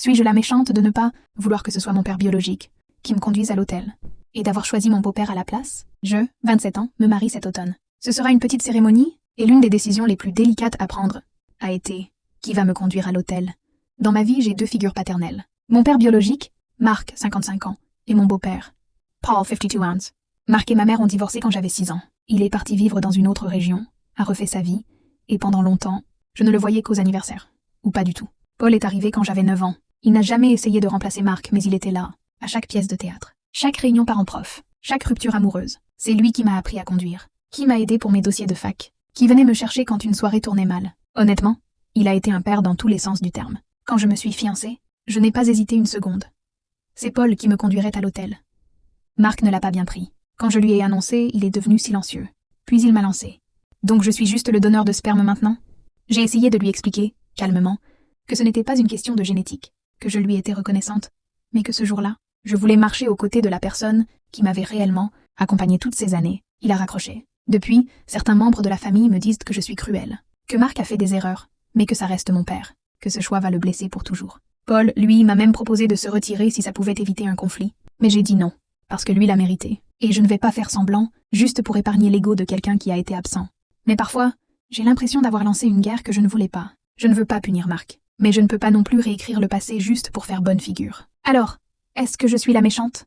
Suis-je la méchante de ne pas vouloir que ce soit mon père biologique qui me conduise à l'hôtel et d'avoir choisi mon beau-père à la place? Je, 27 ans, me marie cet automne. Ce sera une petite cérémonie et l'une des décisions les plus délicates à prendre a été qui va me conduire à l'hôtel. Dans ma vie, j'ai 2 figures paternelles. Mon père biologique, Mark, 55 ans, et mon beau-père, Paul, 52 ounces. Mark et ma mère ont divorcé quand j'avais 6 ans. Il est parti vivre dans une autre région, a refait sa vie, et pendant longtemps, je ne le voyais qu'aux anniversaires. Ou pas du tout. Paul est arrivé quand j'avais 9 ans. Il n'a jamais essayé de remplacer Mark, mais il était là, à chaque pièce de théâtre. Chaque réunion parent-prof, chaque rupture amoureuse. C'est lui qui m'a appris à conduire, qui m'a aidé pour mes dossiers de fac, qui venait me chercher quand une soirée tournait mal. Honnêtement, il a été un père dans tous les sens du terme. Quand je me suis fiancée, je n'ai pas hésité une seconde. C'est Paul qui me conduirait à l'hôtel. Mark ne l'a pas bien pris. Quand je lui ai annoncé, il est devenu silencieux. Puis il m'a lancé. Donc je suis juste le donneur de sperme maintenant? J'ai essayé de lui expliquer, calmement, que ce n'était pas une question de génétique, que je lui étais reconnaissante, mais que ce jour-là, je voulais marcher aux côtés de la personne qui m'avait réellement accompagné toutes ces années. Il a raccroché. Depuis, certains membres de la famille me disent que je suis cruelle, que Mark a fait des erreurs, mais que ça reste mon père, que ce choix va le blesser pour toujours. Paul, lui, m'a même proposé de se retirer si ça pouvait éviter un conflit, mais j'ai dit non, parce que lui l'a mérité, et je ne vais pas faire semblant, juste pour épargner l'ego de quelqu'un qui a été absent. Mais parfois, j'ai l'impression d'avoir lancé une guerre que je ne voulais pas. Je ne veux pas punir Mark, mais je ne peux pas non plus réécrire le passé juste pour faire bonne figure. Alors, est-ce que je suis la méchante?